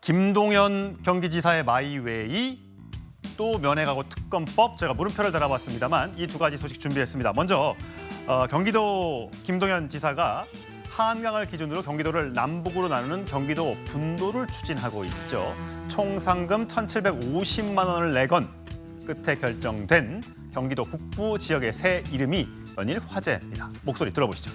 김동연 경기지사의 마이웨이, 또 면회가고 특검법, 제가 물음표를 달아봤습니다만 이 두 가지 소식 준비했습니다. 먼저 경기도 김동연 지사가 한강을 기준으로 경기도를 남북으로 나누는 경기도 분도를 추진하고 있죠. 총 상금 1,750만 원을 내건 끝에 결정된 경기도 북부 지역의 새 이름이 연일 화제입니다. 목소리 들어보시죠.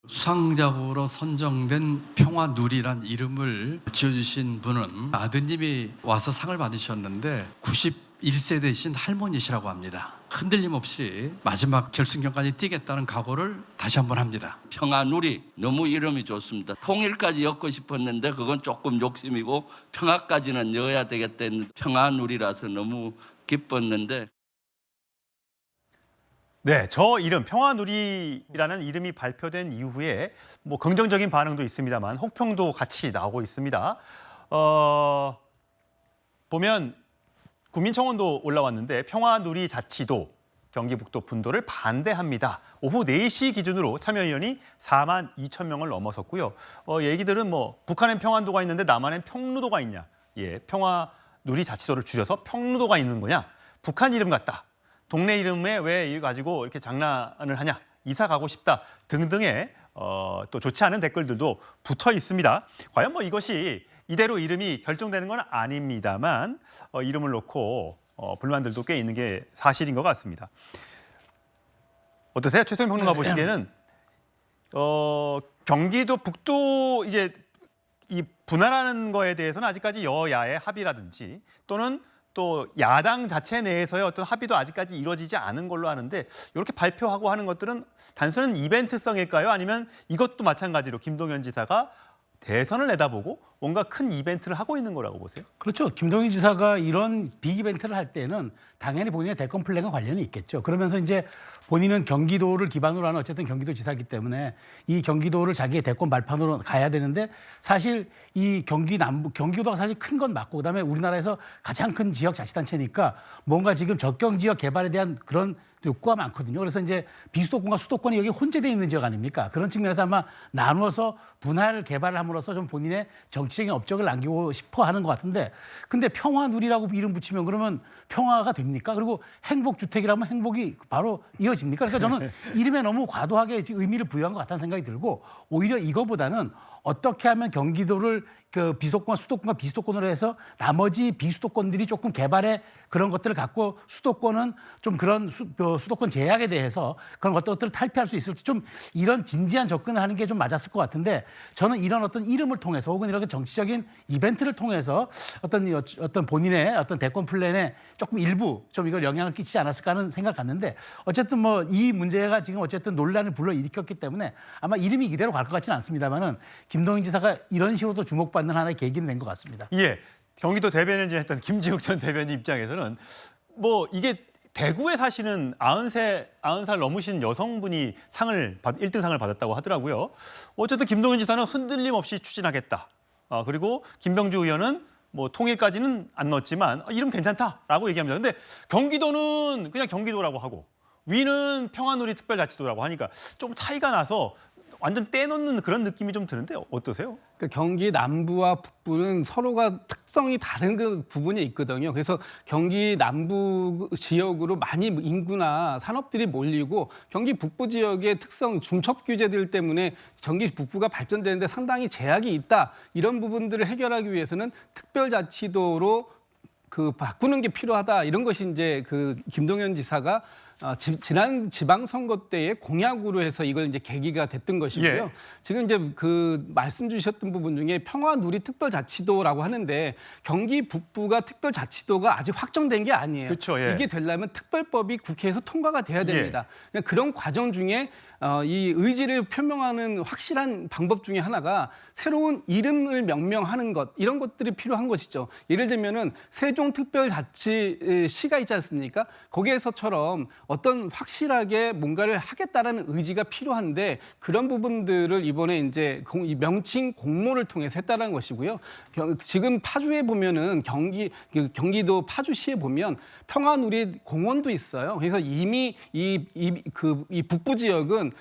수상작으로 선정된 평화누리란 이름을 지어주신 분은 아드님이 와서 상을 받으셨는데 91세 되신 할머니시라고 합니다. 흔들림 없이 마지막 결승전까지 뛰겠다는 각오를 다시 한번 합니다. 평화누리 너무 이름이 좋습니다. 통일까지 엮고 싶었는데 그건 조금 욕심이고 평화까지는 넣어야 되겠다 했는데 평화누리라서 너무 기뻤는데. 네, 저 이름 평화누리라는 이름이 발표된 이후에 뭐 긍정적인 반응도 있습니다만 혹평도 같이 나오고 있습니다. 보면 국민청원도 올라왔는데 평화누리 자치도 경기북도 분도를 반대합니다. 오후 4시 기준으로 참여인원이 4만 2천 명을 넘어섰고요. 얘기들은 뭐 북한엔 평안도가 있는데 남한엔 평루도가 있냐. 예, 평화누리 자치도를 줄여서 평루도가 있는 거냐. 북한 이름 같다. 동네 이름에 왜 이걸 가지고 이렇게 장난을 하냐, 이사 가고 싶다 등등의 또 좋지 않은 댓글들도 붙어 있습니다. 과연 뭐 이것이 이대로 이름이 결정되는 건 아닙니다만 이름을 놓고 불만들도 꽤 있는 게 사실인 것 같습니다. 어떠세요? 최소영 평론가 보시기에는 경기도 북도 이제 이 분할하는 거에 대해서는 아직까지 여야의 합의라든지 또는 또 야당 자체 내에서의 어떤 합의도 아직까지 이루어지지 않은 걸로 아는데 이렇게 발표하고 하는 것들은 단순한 이벤트성일까요? 아니면 이것도 마찬가지로 김동연 지사가 대선을 내다보고 뭔가 큰 이벤트를 하고 있는 거라고 보세요? 그렇죠. 김동연 지사가 이런 빅 이벤트를 할 때는 당연히 본인의 대권 플랜과 관련이 있겠죠. 그러면서 이제 본인은 경기도를 기반으로 하는 어쨌든 경기도 지사이기 때문에 이 경기도를 자기의 대권 발판으로 가야 되는데 사실 이 경기도가 사실 큰 건 맞고 그다음에 우리나라에서 가장 큰 지역 자치단체니까 뭔가 지금 적경 지역 개발에 대한 그런 욕구가 많거든요. 그래서 이제 비수도권과 수도권이 여기 혼재되어 있는 지역 아닙니까? 그런 측면에서 아마 나누어서 분할 개발을 함으로써 좀 본인의 정치적인 업적을 남기고 싶어 하는 것 같은데 근데 평화누리라고 이름 붙이면 그러면 평화가 됩니까? 그리고 행복주택이라면 행복이 바로 이어집니까? 그러니까 저는 이름에 너무 과도하게 의미를 부여한 것 같다는 생각이 들고 오히려 이거보다는 어떻게 하면 경기도를 그 비수도권과 수도권과 비수도권으로 해서 나머지 비수도권들이 조금 개발의 그런 것들을 갖고 수도권은 좀 그런 수도권 제약에 대해서 그런 것들을 탈피할 수 있을지 좀 이런 진지한 접근을 하는 게 좀 맞았을 것 같은데 저는 이런 어떤 이름을 통해서 혹은 이렇게 정치적인 이벤트를 통해서 어떤 본인의 어떤 대권 플랜에 조금 일부 좀 이걸 영향을 끼치지 않았을까 하는 생각 갖는데 어쨌든 뭐 이 문제가 지금 어쨌든 논란을 불러일으켰기 때문에 아마 이름이 이대로 갈 것 같지는 않습니다만은 김동연 지사가 이런 식으로 주목받는 하나의 계기는 된 것 같습니다. 예, 경기도 대변인을 지냈던 김지욱 전 대변인 입장에서는 뭐 이게 대구에 사시는 90살 넘으신 여성분이 1등 상을 받았다고 하더라고요. 어쨌든 김동연 지사는 흔들림 없이 추진하겠다. 그리고 김병주 의원은 뭐 통일까지는 안 넣었지만 이름 괜찮다라고 얘기합니다. 근데 경기도는 그냥 경기도라고 하고 위는 평화누리 특별자치도라고 하니까 좀 차이가 나서 완전 떼놓는 그런 느낌이 좀 드는데 어떠세요? 그러니까 경기 남부와 북부는 서로가 특성이 다른 그 부분이 있거든요. 그래서 경기 남부 지역으로 많이 인구나 산업들이 몰리고 경기 북부 지역의 특성 중첩 규제들 때문에 경기 북부가 발전되는데 상당히 제약이 있다. 이런 부분들을 해결하기 위해서는 특별자치도로 바꾸는 게 필요하다. 이런 것이 이제 김동연 지사가 지난 지방선거 때의 공약으로 해서 이걸 이제 계기가 됐던 것이고요. 예. 지금 이제 말씀 주셨던 부분 중에 평화누리 특별자치도라고 하는데 경기 북부가 특별자치도가 아직 확정된 게 아니에요. 그렇죠, 예. 이게 되려면 특별법이 국회에서 통과가 돼야 됩니다. 그런 과정 중에 이 의지를 표명하는 확실한 방법 중에 하나가 새로운 이름을 명명하는 것 이런 것들이 필요한 것이죠. 예를 들면은 세종특별자치시가 있지 않습니까? 거기에서처럼 어떤 확실하게 뭔가를 하겠다라는 의지가 필요한데 그런 부분들을 이번에 이제 이 명칭 공모를 통해서 했다는 것이고요. 지금 파주에 보면은 경기도 파주시에 보면 평화누리 공원도 있어요. 그래서 이미 이 북부 지역은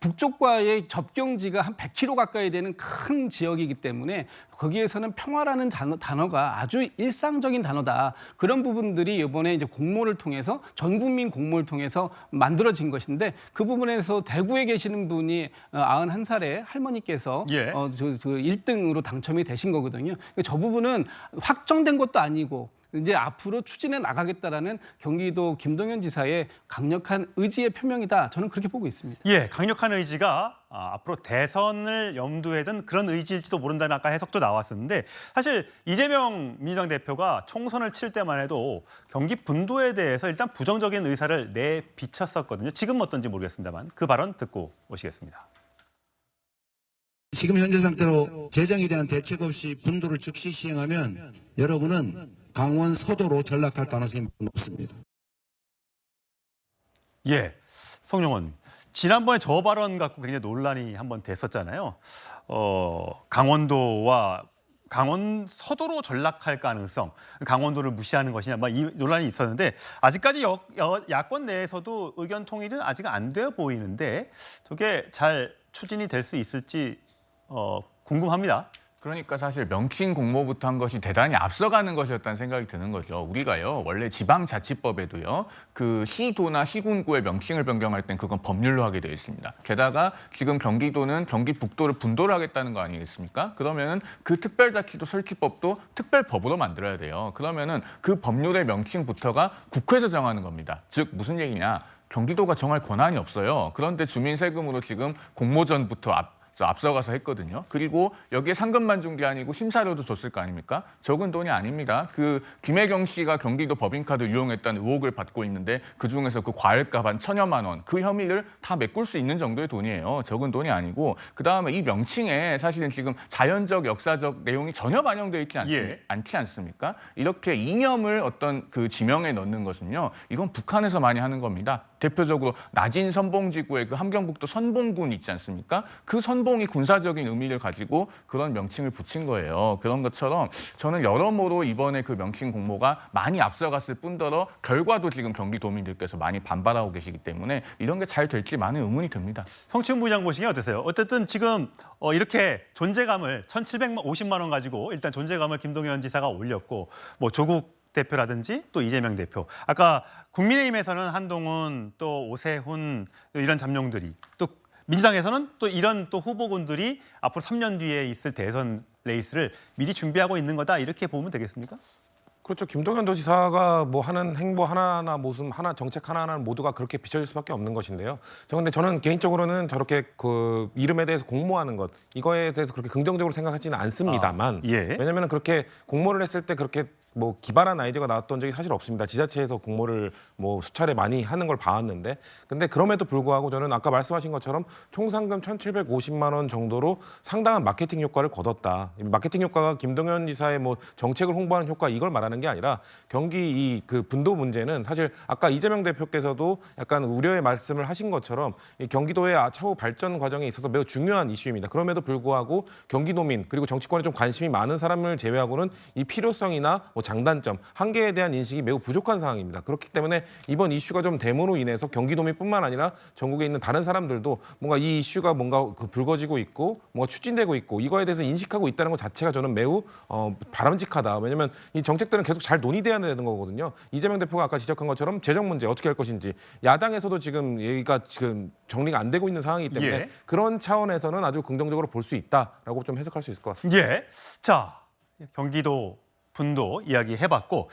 북쪽과의 접경지가 한 100km 가까이 되는 큰 지역이기 때문에 거기에서는 평화라는 단어가 아주 일상적인 단어다. 그런 부분들이 이번에 이제 공모를 통해서 전 국민 공모를 통해서 만들어진 것인데 그 부분에서 대구에 계시는 분이 91살의 할머니께서 예. 1등으로 당첨이 되신 거거든요. 저 부분은 확정된 것도 아니고 이제 앞으로 추진해 나가겠다라는 경기도 김동연 지사의 강력한 의지의 표명이다. 저는 그렇게 보고 있습니다. 예, 강력한 의지가 앞으로 대선을 염두에 둔 그런 의지일지도 모른다는 아까 해석도 나왔었는데 사실 이재명 민주당 대표가 총선을 칠 때만 해도 경기 분도에 대해서 일단 부정적인 의사를 내비쳤었거든요. 지금 어떤지 모르겠습니다만 그 발언 듣고 오시겠습니다. 지금 현재 상태로 재정에 대한 대책 없이 분도를 즉시 시행하면 여러분은 강원 서도로 전락할 가능성이 높습니다. 예, 성룡원. 지난번에 저 발언 갖고 굉장히 논란이 한번 됐었잖아요. 강원 서도로 전락할 가능성, 강원도를 무시하는 것이냐, 이 논란이 있었는데 아직까지 야권 내에서도 의견 통일은 아직 안 되어 보이는데 저게 잘 추진이 될 수 있을지 궁금합니다. 그러니까 사실 명칭 공모부터 한 것이 대단히 앞서가는 것이었다는 생각이 드는 거죠. 우리가요, 원래 지방자치법에도요, 그 시도나 시군구의 명칭을 변경할 땐 그건 법률로 하게 되어 있습니다. 게다가 지금 경기도는 경기 북도를 분도를 하겠다는 거 아니겠습니까? 그러면은 그 특별자치도 설치법도 특별법으로 만들어야 돼요. 그러면은 그 법률의 명칭부터가 국회에서 정하는 겁니다. 즉 무슨 얘기냐? 경기도가 정할 권한이 없어요. 그런데 주민 세금으로 지금 공모전부터 앞서가서 했거든요. 그리고 여기에 상금만 준 게 아니고 심사료도 줬을 거 아닙니까? 적은 돈이 아닙니다. 그 김혜경 씨가 경기도 법인카드 이용했다는 의혹을 받고 있는데 그중에서 그 과일값 한 1,000여만 원, 그 혐의를 다 메꿀 수 있는 정도의 돈이에요. 적은 돈이 아니고 그다음에 이 명칭에 사실은 지금 자연적, 역사적 내용이 전혀 반영되어 있지 않지 않습니까? 이렇게 이념을 어떤 그 지명에 넣는 것은요. 이건 북한에서 많이 하는 겁니다. 대표적으로 나진 선봉지구의 그 함경북도 선봉군 있지 않습니까? 그 선봉이 군사적인 의미를 가지고 그런 명칭을 붙인 거예요. 그런 것처럼 저는 여러모로 이번에 그 명칭 공모가 많이 앞서갔을 뿐더러 결과도 지금 경기도민들께서 많이 반발하고 계시기 때문에 이런 게 잘 될지 많은 의문이 듭니다. 성춘 부장 보시기에 어떠세요? 어쨌든 지금 이렇게 존재감을 1,750만 원 가지고 일단 존재감을 김동연 지사가 올렸고 조국 대표라든지 또 이재명 대표. 아까 국민의힘에서는 한동훈 또 오세훈 이런 잠룡들이 또 민주당에서는 또 이런 또 후보군들이 앞으로 3년 뒤에 있을 대선 레이스를 미리 준비하고 있는 거다 이렇게 보면 되겠습니까? 그렇죠. 김동연 도지사가 하는 행보 하나하나 모습 하나 정책 하나하나 모두가 그렇게 비춰질 수밖에 없는 것인데요. 근데 저는 개인적으로는 저렇게 그 이름에 대해서 공모하는 것 이거에 대해서 그렇게 긍정적으로 생각하지는 않습니다만 왜냐하면 그렇게 공모를 했을 때 그렇게 기발한 아이디어가 나왔던 적이 사실 없습니다. 지자체에서 공모를 수차례 많이 하는 걸 봐왔는데 근데 그럼에도 불구하고 저는 아까 말씀하신 것처럼 총 상금 1,750만 원 정도로 상당한 마케팅 효과를 거뒀다. 마케팅 효과가 김동연 지사의 정책을 홍보하는 효과 이걸 말하는 게 아니라 경기 그 분도 문제는 사실 아까 이재명 대표께서도 약간 우려의 말씀을 하신 것처럼 이 경기도의 차후 발전 과정에 있어서 매우 중요한 이슈입니다. 그럼에도 불구하고 경기도민 그리고 정치권에 좀 관심이 많은 사람을 제외하고는 이 필요성이나 장단점, 한계에 대한 인식이 매우 부족한 상황입니다. 그렇기 때문에 이번 이슈가 좀 됨으로 인해서 경기도민뿐만 아니라 전국에 있는 다른 사람들도 뭔가 이 이슈가 불거지고 있고 뭔가 추진되고 있고 이거에 대해서 인식하고 있다는 것 자체가 저는 매우 바람직하다. 왜냐하면 이 정책들은 계속 잘 논의돼야 되는 거거든요. 이재명 대표가 아까 지적한 것처럼 재정 문제 어떻게 할 것인지 야당에서도 지금 얘기가 지금 정리가 안 되고 있는 상황이기 때문에 그런 차원에서는 아주 긍정적으로 볼 수 있다라고 좀 해석할 수 있을 것 같습니다. 자, 경기도 분도 이야기 해봤고